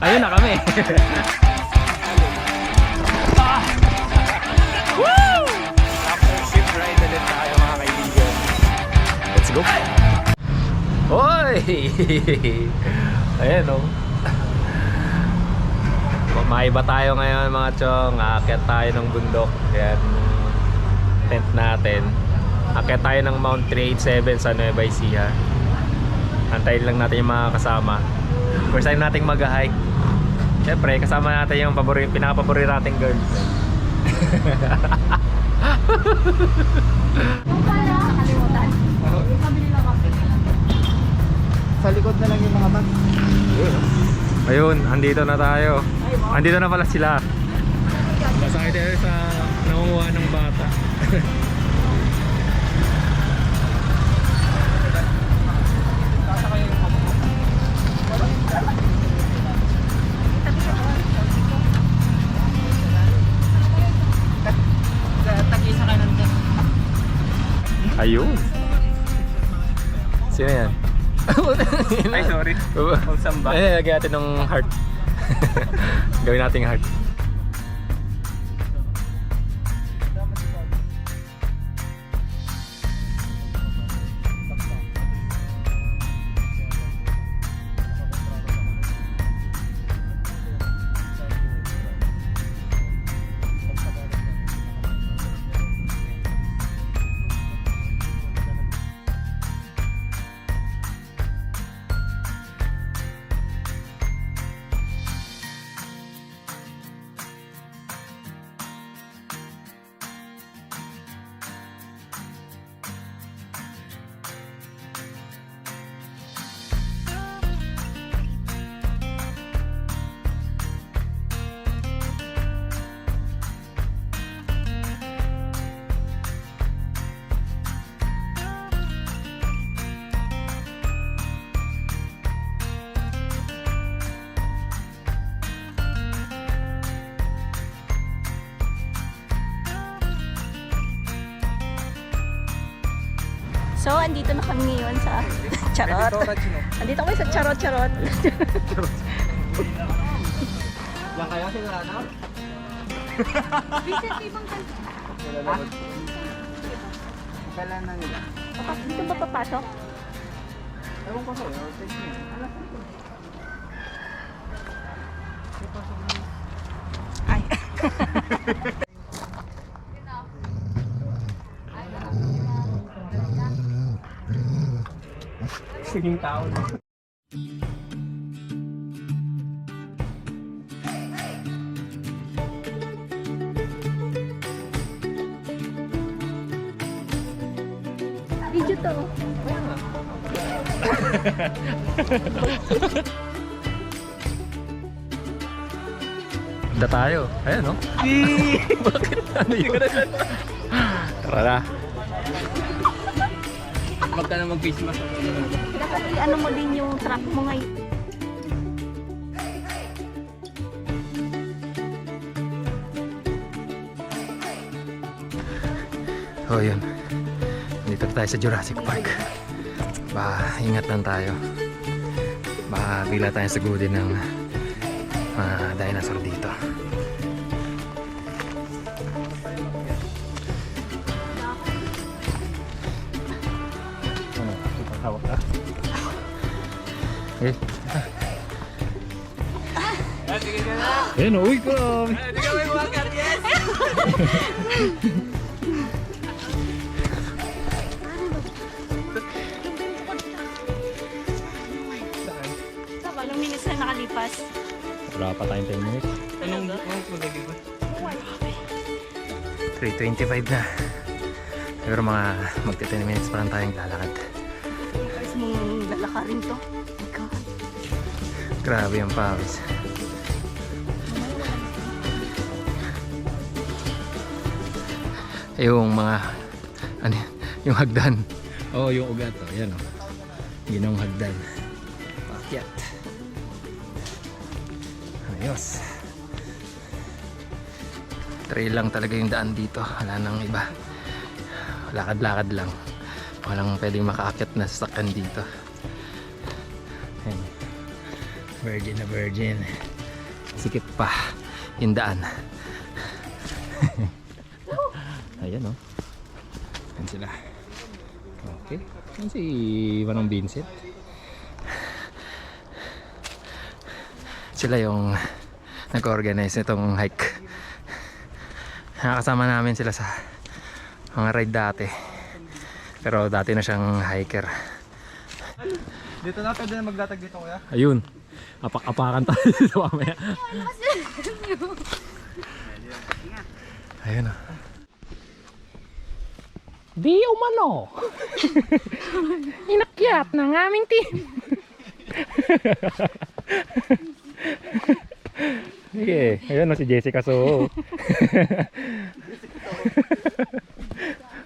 Ayun na kami. Woo! After ship ride ulit tayo mga kaibigan. Let's go. Hoy! Ayan o. Maiba tayo ngayon mga chong. Aakyat tayo ng bundok. Ayan. Tent natin. Aakyat tayo ng Mount 387 sa Nueva Ecija. Antayin lang natin yung mga kasama. First time nating mag-hike. Siyempre, kasama natin yung pinaka-paborito nating girl. Sa likod na lang yung mga bag. Ayun, andito na tayo. Andito na pala sila. Pasakay tayo sa nangunguha ng bata. Ayun. Sino yan? Ay, sorry. Kung samba. Eh, lagyan natin ng heart. Gawin natin heart. So, andito na kami ngayon sa Charot. Andito kami sa Charot. Yan kaya sigurado? Recently bang Kailan na nila? dito ba papasok? Ewan ko sa'yo. Take me. Ay. Siging tao na. Video to. Punta tayo. Ayan, no? Bakit? Ano yun? Tara na. Huwag ka na mag-face mask. Dapat ano mo din yung truck mo ngayon. Oh, yun. Dito tayo sa Jurassic Park. Baka ingat lang tayo. Baka bigla tayong sagodin ng mga dinosaur dito. Ano? Ipang hawak ka? Eh. Ayan, uy ko! Hindi ka may walker, yes! Anong minutes na nakalipas? Wala pa tayong 10 minutes. Anong magagay ba? 3:25 na. Pero mga magti 10 minutes pa lang tayong lalakad. Guys, mong lalakarin to. Oh my God. Grabe yung pawis. Yung mga ano yan? Yung hagdan. Oh, yung ugat oh. Yan oh. Ginong hagdan. Pakyat. Ayos. Trail lang talaga yung daan dito. Wala nang iba. Lakad-lakad lang. Walang pwedeng makaakyat na sasakyan dito. Ayan. Virgin na virgin. Sikip pa yung daan. Ayan o. Ayan sila. Okay. Ayan si Manong Vincent. Sila yung nag-organize nitong hike. Nakasama namin sila sa mga ride dati. Pero dati na siyang hiker. Dito na pwede na maglatag dito kuya. Ayun. Apak-apakan tayo dito mamaya. Ayun o. Di umano. Inakyat ng aming team. Sige, ayun o si Jessica So.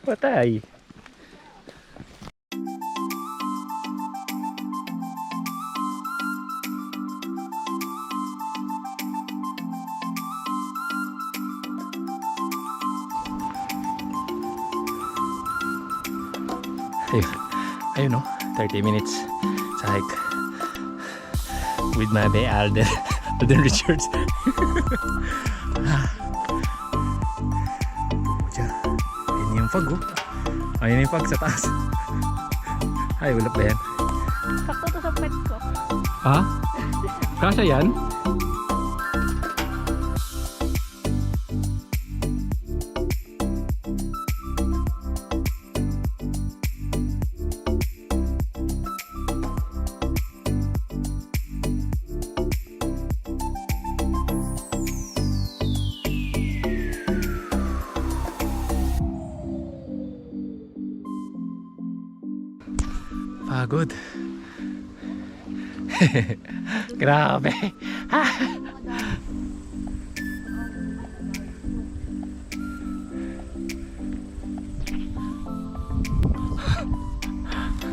Patay. Ayun o, 30 minutes sa hike with my bay Alden Richards. Ayun yung fog oh. Ayun yung fog sa taas. Ay, ulap ba yan? Sakto to sa pet ko. Ha? Kasya yan? Pagod. Grabe.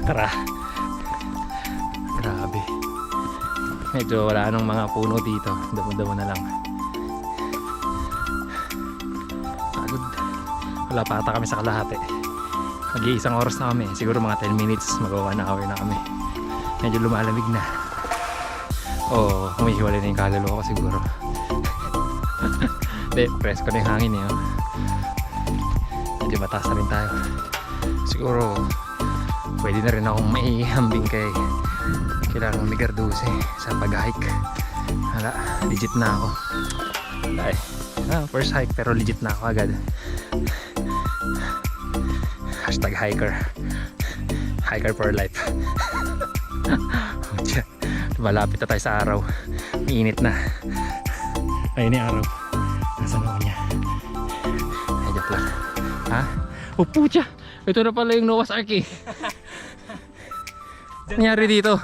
Tara. Grabe. Medyo wala nang mga puno dito. Damo-damo na lang. Pagod. Wala pa ata kami sa kalahati. Mag-iisang oras na kami. Siguro mga 10 minutes. Mag-1 hour na kami. Medyo lumalamig na. Oo, humihiwalay na yung kaluluwa ko siguro. Hindi, presko na yung hangin eh. Oh. Medyo mataas na rin tayo. Siguro, pwede na rin akong maihambing kay Kilarong Migarduse sa pag-hike. Hala, legit na ako. Ay, first hike pero legit na ako agad. Hashtag hiker. Hiker for life. Malapit na tayo sa araw. Mainit na. Ayun yung araw. Nasa noon niya. Ay, joke lang. Ha? Oh, pucha! Ito na pala yung Noah's Ark eh. Nangyari dito.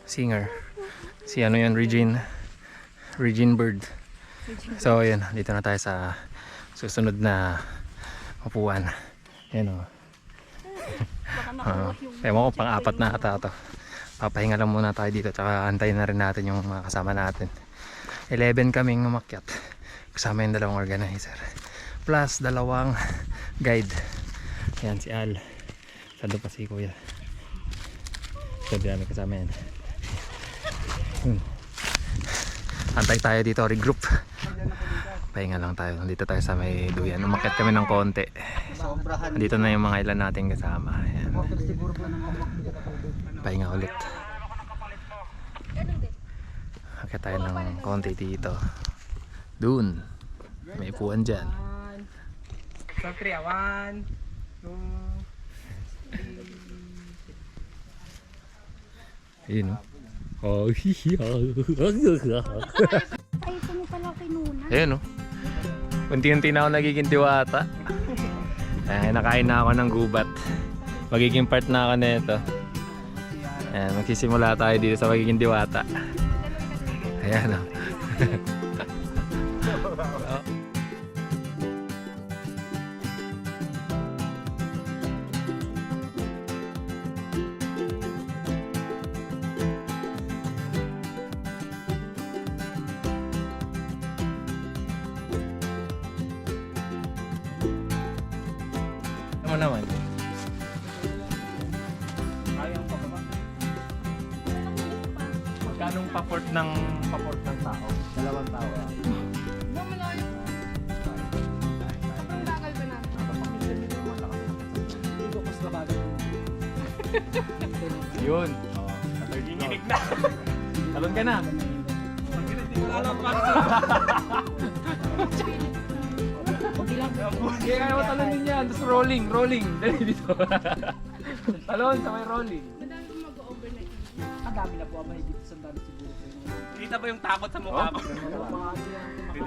Singer. Si ano yun, Regine Bird. So yun, dito na tayo sa susunod na upuan. Yan o. Ewan ko, pang-apat na ata ito. Papahinga lang muna tayo dito, tsaka antayin na rin natin yung mga kasama natin. 11 kaming umakyat kasama yung dalawang organizer plus dalawang guide. Yan si Al, sando pa si Kuya. So dami kasama yan. Antay tayo dito, regroup. Pahinga lang tayo. Nandito tayo sa may duyan. Umakyat kami ng konti. Nandito na yung mga ilan natin kasama. Ayan. Pahinga ulit. Umakyat tayo ng konti dito. Dun. May upuan dyan. So 3, 1, 2, 3. Ayun o. Oh, hihiha. Ay, ito mo pala kinuna. Ayun o. Unti-unti na ako nagiging diwata. Ay, nakain na ako ng gubat. Magiging part na ako nito. Ayan, magsisimula tayo dito sa magiging diwata. Ayan o. Ano naman? Kayang pa ba? Magkanong paport ng tao? 2 tao. Yun. Oh, sa third floor. Ginginig na. Talon ka na. Hindi ko alam pa. Kaya kaya mo talonin yan. Tapos rolling. Dali dito. Talon sa may rolling. Ang dami na po, mahigit sa dami siguro. Kita ba yung takot sa mukha ko?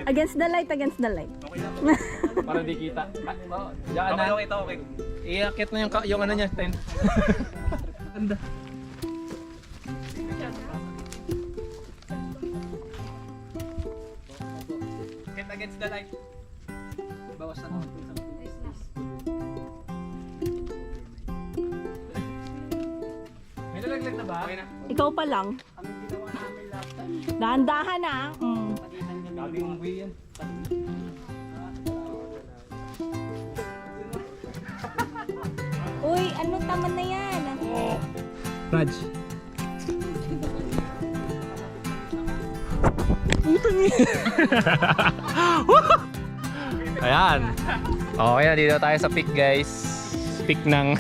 Against the light, against the light. Okay na. Para di kita. Diyan na. Okay, okay. Iakit na yung ano niya, tent. Ganda. Get against the light. Bawas na naman po isang May nalaglag na ba? Okay na. Ikaw pa lang. Ang ginawa namin last time, Dahan-dahan na. pagitan niya Gabi yung buhay yan. Uy, ano tama na yan? Raj. Ayan. Okay na, dito tayo sa peak guys. Peak ng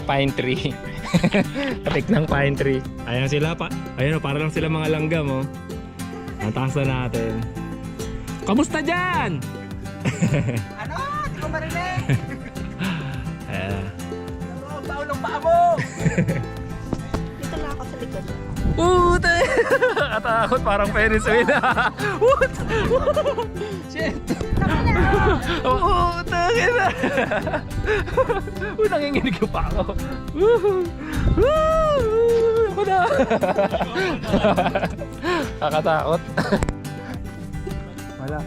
pine tree. Sa peak ng pine tree. Ayan sila pa. Ayan o, para lang sila mga langgam oh. Ang taas na natin. Kamusta dyan? Ano? Di ko marinig! Ayan. Ano? Taon ng paa mo! Dito lang ako sa likod. Puta! Katakot parang Ferris wheel. Shit! Oo, tangin na! Nanginginig pa ako. Ako na! Kakatakot. Wala.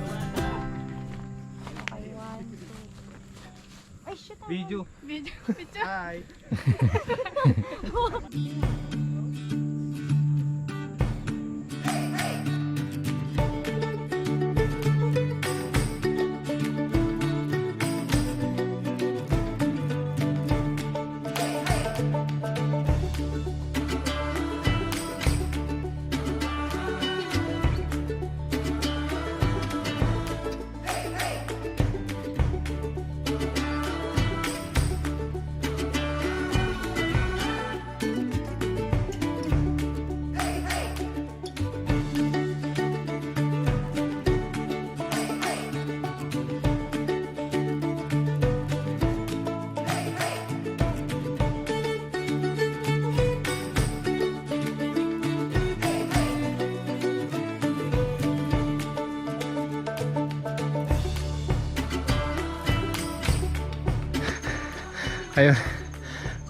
Ay, shit. Video. Hi! Ayun.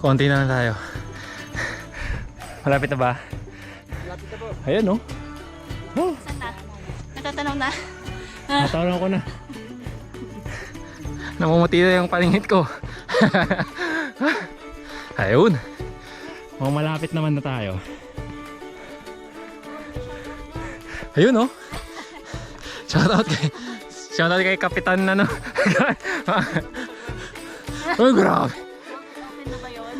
Konti na lang tayo. Malapit na ba? Lapit na po. Ayun no. Oh, Saan na? Natatanaw na. natawaran ko na. Namumuti na yung palingit ko. Ayun. Mukhang malapit naman na tayo. Ayun no. Shoutout kay Kapitan na no. Oh, grabe. Okay na ba yun?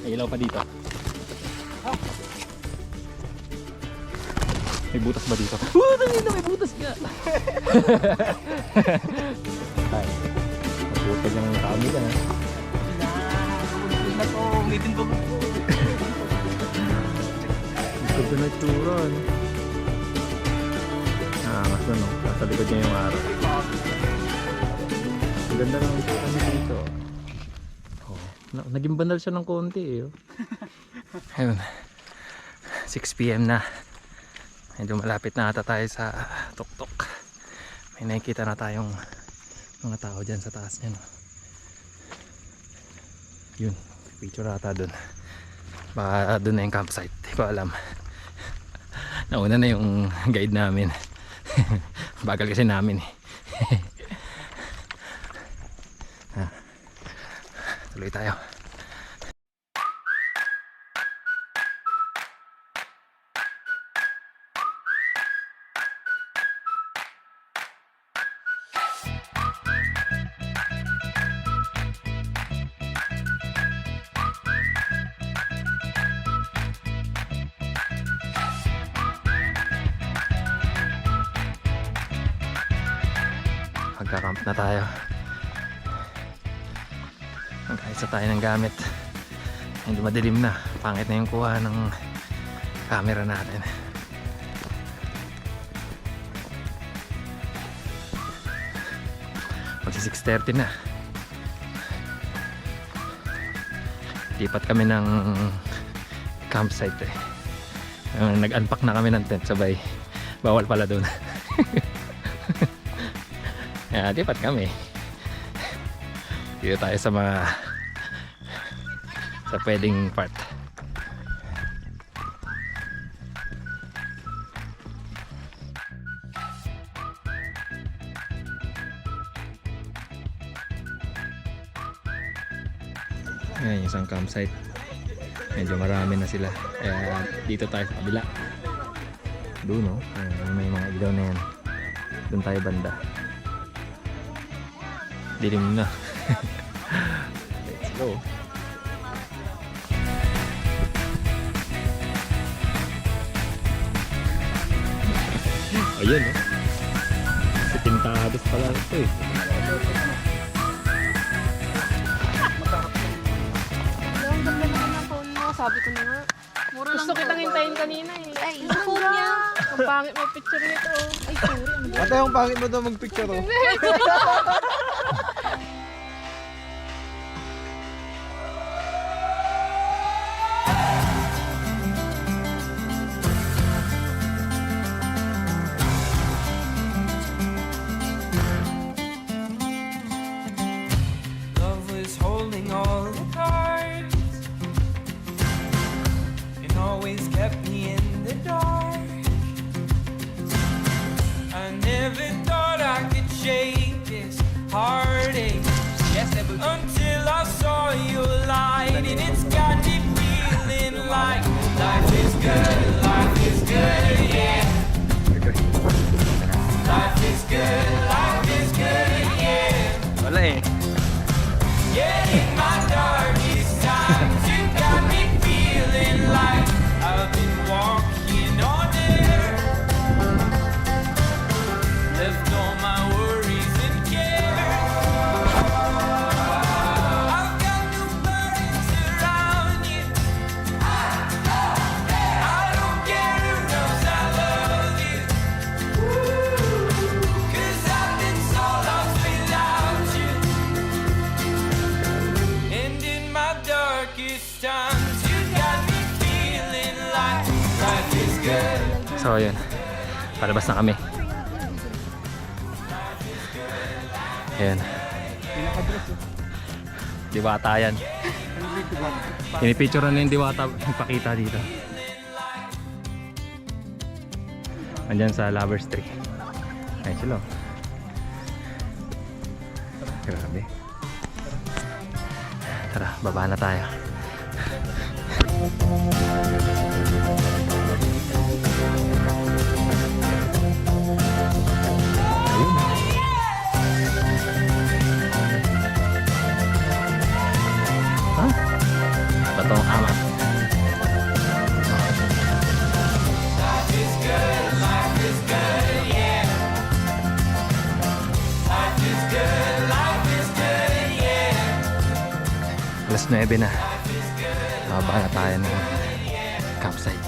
May ilaw pa dito. May butas ba dito? Tangina, may butas nga! Ay, magbutas yung kami ka na. Na po, umitin po. Ito na itsura, no? Mas no? Nasa likod niya yung araw. Ang ganda ng itsura niya dito. Oh, naging bandal siya ng konti eh. Oh. Ayun. 6 PM na. Medyo malapit na ata tayo sa tuktok. May nakikita na tayong mga tao dyan sa taas niya. No? Yun. Picture ata dun. Baka dun na yung campsite. Di ko alam. Nauna na yung guide namin. Bagal kasi namin eh. Tuloy tayo. Magkakamp na tayo. Magkaisa tayo ng gamit. Hindi madilim na. Pangit na yung kuha ng camera natin. Magsi 6:30 na. Lipat kami ng campsite eh. Nag-unpack na kami ng tent sabay. Bawal pala doon. Kaya lipat kami. Dito tayo sa mga sa pwedeng part. Ayan, isang campsite. Medyo marami na sila. Kaya dito tayo sa kabila. Doon, no? May mga ilaw na yan. Doon tayo banda. Dilim na. Let's go. Ayan, no? Si Pintados pala ito eh. Ang ganda naman ng phone mo. Sabi ko na nga. Gusto kitang hintayin kanina eh. Ay, yung phone niya. Ang pangit mo picture nito. Ay, sorry. Ano ba? Ate, yung pangit mo daw mag-picture oh. Love was holding all the cards and always kept me in the dark. I never thought I could shake this heartache. Until I saw your light, and it's got me feeling like life is good, yeah. Life is good, yeah. Wala eh. Yeah, in my darkest times, you got me feeling like I've been walking on air. Left all my worries and cares. I've got nobody around you. I don't care who knows I love you. 'Cause I've been so lost without you. And in my darkest times, you got me feeling like life is good. So yun, palabas na kami. Ayan. Diwata yan. Pinipicture na yung diwata, ipakita dito. Andyan sa Lovers Tree. Ayun sila. Grabe. Tara, baba na tayo. Ayun. Ha? Batong amat. Alas 9 na. Baba na tayo ng campsite.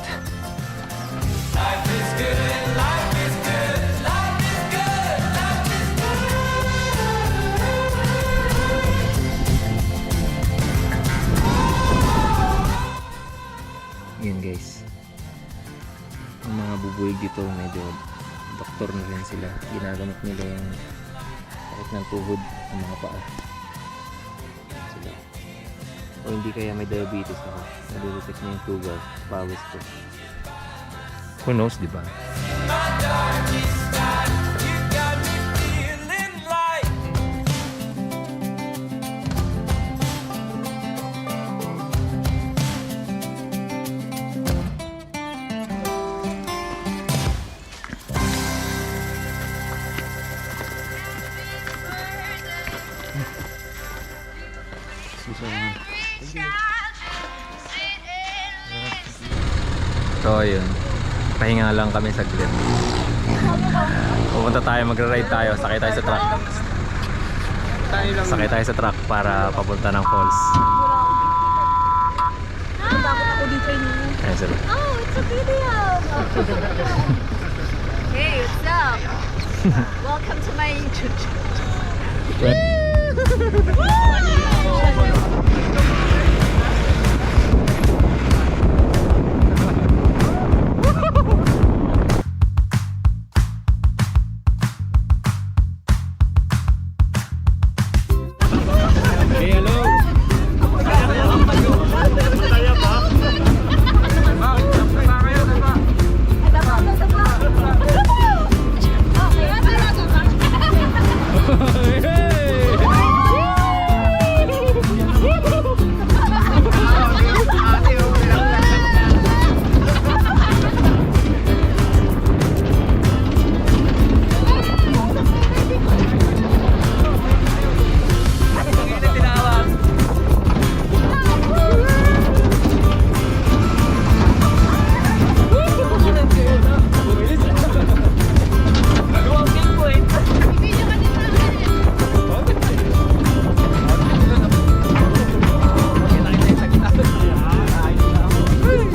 Yun guys, ang mga bubuig dito medyo doktor na rin sila. Ginagamot nila yung sakit ng tuhod ng mga paa sila. O hindi kaya may diabetes ako, nadidetect niya yung tugaw, pawis ko. Who knows, di ba? You got me feeling like So yun, pahinga lang kami saglit. Pupunta tayo, magra-ride tayo, sakay tayo sa truck. Sakay tayo sa truck para papunta ng falls. Takot ako dito yun. Ayan sila. Oh, it's a video! Hey, what's up? Welcome to my YouTube channel. Hey, hello!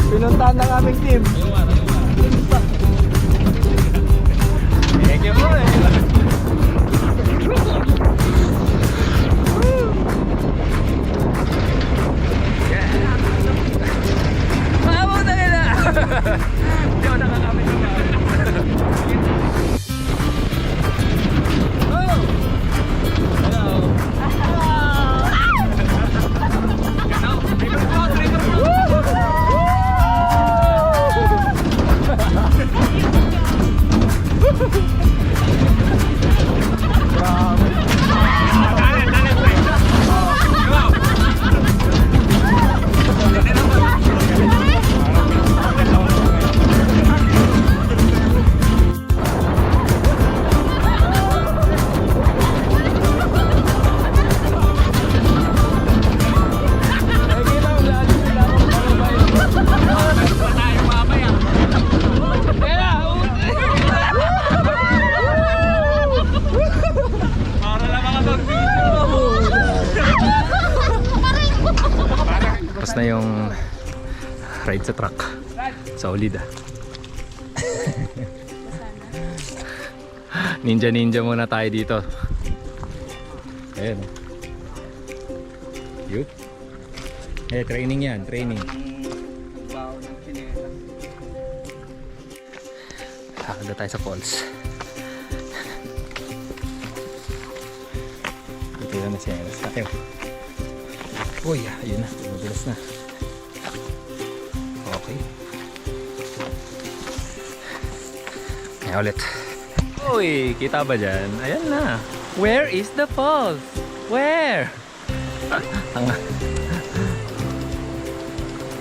Pinuntahan ng aming team. Thank you po eh. Mahabaw na nila! Hindi ako nakakamit ng tapos na yung ride sa truck. Solid ah. Ninja muna tayo dito. Ayan. Yup. Eh, training yan, training. Lakad na tayo sa falls. Dito na siya. Sakyo. Uy, ayun na. Madalas na. Okay. Ayan ulit. Uy, kita ba dyan? Ayan na. Where is the falls? Where? Tanga.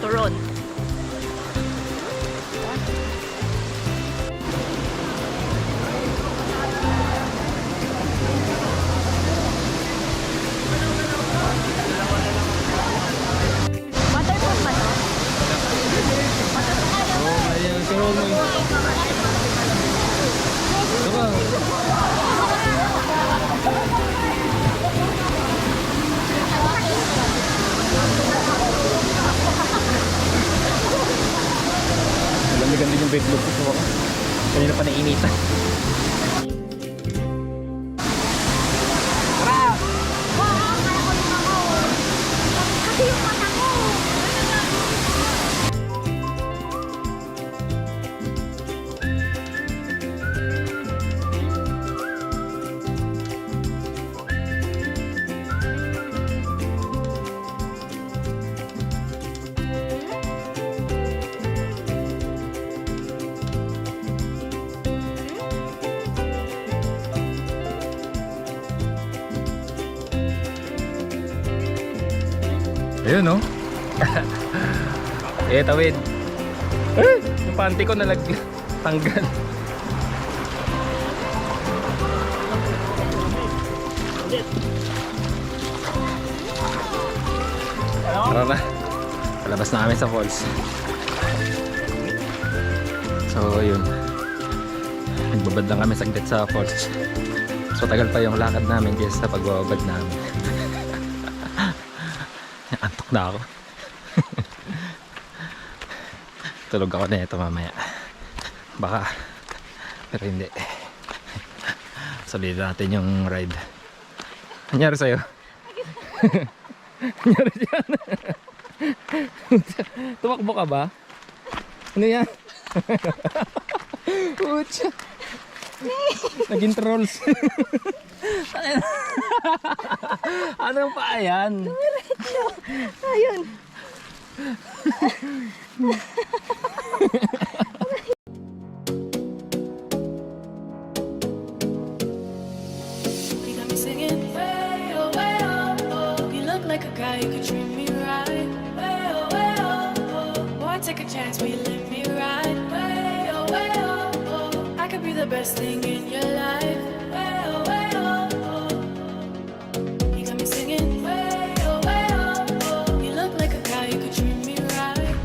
Turon. Waterfall ba to? Lamig-lamig din yung bedlock ko. Kanina pa nainitan. Ayun no? Eh, tawid. Yung panty ko tanggal. Tara na. Palabas na kami sa falls. So, yun. Nagbabad lang kami saglit sa falls. So tagal pa yung lakad namin kaysa sa pagbababad namin. Antok na ako. Tulog ako na ito mamaya. Baka. Pero hindi. Sulitin natin yung ride. Nangyari sa'yo? Nangyari dyan? Tumakbo ka ba? Ano yan? Ucha. Naging trolls. Anong pa yan? Ayun. You got me singing way oh, oh. You look like a guy who could treat me right. Way oh, oh. Boy, take a chance, will you let me ride? Way oh, oh. I could be the best thing in your life. Way oh, oh. You got me singing way oh, oh. You look like a guy who could treat me right.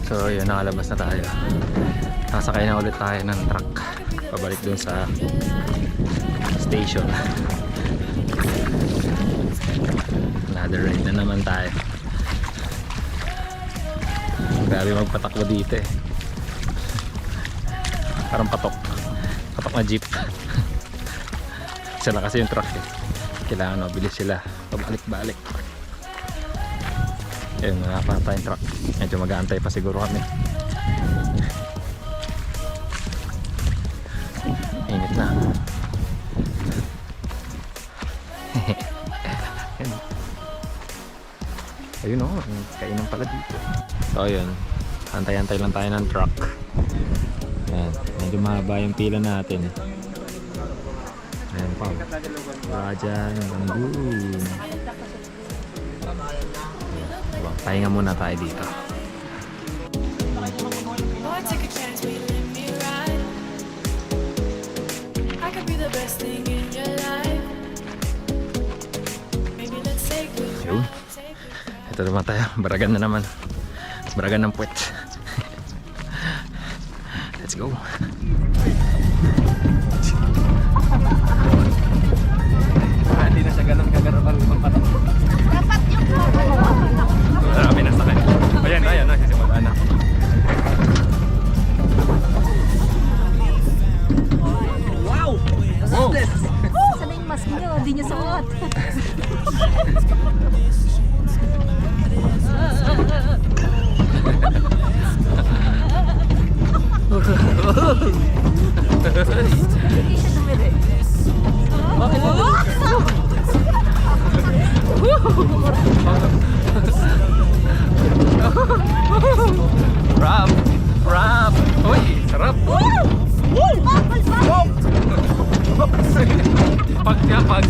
So yun, nakalabas na tayo. Sasakay na ulit tayo ng truck. Pabalik dun sa station. Another ride na naman tayo. Grabe magpatakbo dito eh. Parang patok na jeep. Sila kasi yung truck eh. Kailangan mabilis sila pabalik-balik. Ayun, wala pa tayong truck. Medyo mag-aantay pa siguro kami. Init na. Ayun o, kainan pala dito. So ayun, antay-antay lang tayo ng truck. Ayan, medyo mahaba yung pila natin. Ayan pa. Rajan, Rangoon. Diba, pahinga muna tayo dito. Boy, take a chance, will you let me ride? I could be the best thing in your life. Maybe let's take a Yun. Ito naman tayo, baragan na naman. Baragan ng puwet. Let's go. Hindi na siya ganun kagarapang pampatak. Marami na sakay. Ayan na, sisimula na. Wow! Wow! Sana yung mask nyo, hindi nyo suot. Hindi siya dumiri. Rap! Rap! Uy! Sarap! Pag niya, pag!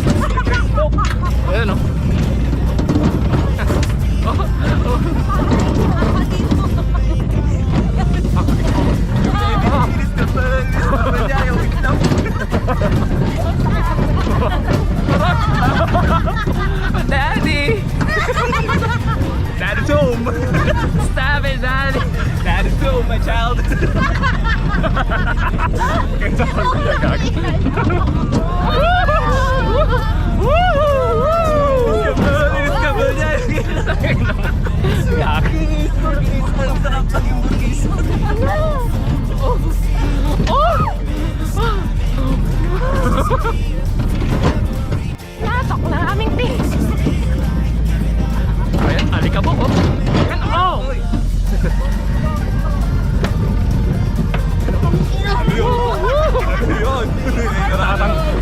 Ayan o! Daddy! Daddy's home! Stop it, Daddy! Daddy's home, my child! Ganda pa siya gagawin. Natok na aming pins. Ayan, alikabok oh! Ayan, oh!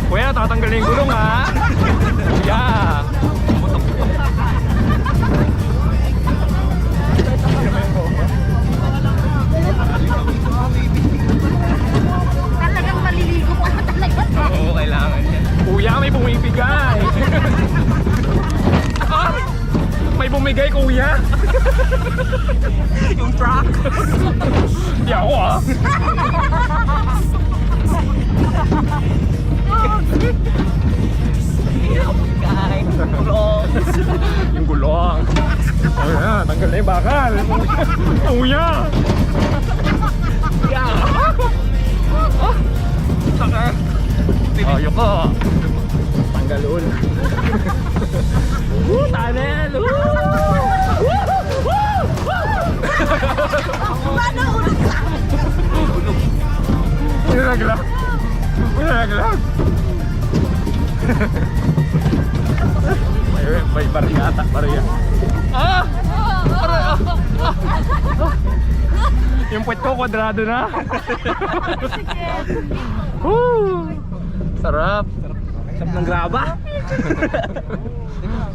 Kuya, tatanggalin yung gulong ha! Kuya! Talagang maliligo pa talaga. Oo, kailangan yan. Kuya, may bumibigay! Ah! May bumigay, kuya! Yung truck! Di ako ah! Yung gulong! Ayan, tanggal na yung bakal! Kuya! Yeah! Oh! Saka! naglag. Wala naglag. May bariyata, bariya. Yung puwet ko kwadrado na. Woo! Sarap. Sarap ng graba.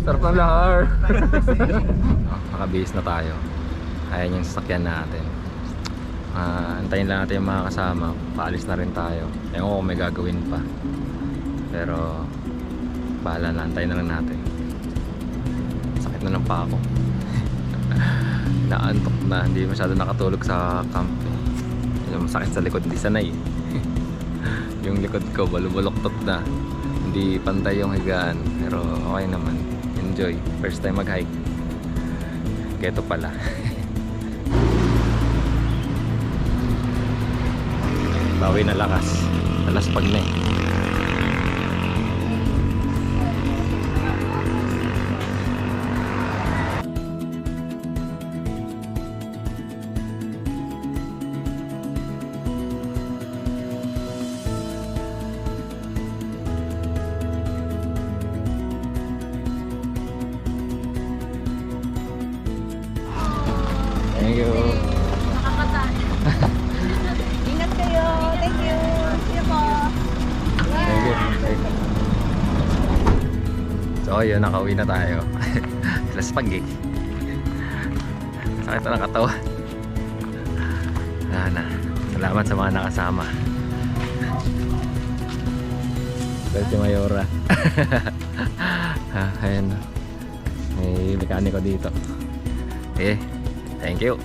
Sarap ng lahar. Nakabihis na tayo. Ayan yung sasakyan natin. Antayin lang natin yung mga kasama. Paalis na rin tayo. Ewan ko kung may gagawin pa. Pero bahala na, antayin na lang natin. Sakit na ng paa ko. Naantok na, hindi masyado nakatulog sa camp. Yung masakit sa likod, hindi sanay. Yung likod ko balubuloktot na. Hindi pantay yung higaan. Pero okay naman, enjoy. First time mag-hike. Keto pala. Bawi na lakas. Alas pag na eh. Thank you. Ingat kayo. Thank you. See you po. Thank you. So yun, nakauwi na tayo. Alas pag eh. Sakit na ng katawan. Wala na. Salamat sa mga nakasama. Swerte Mayora. Ayan. May mekaniko dito. Thank you.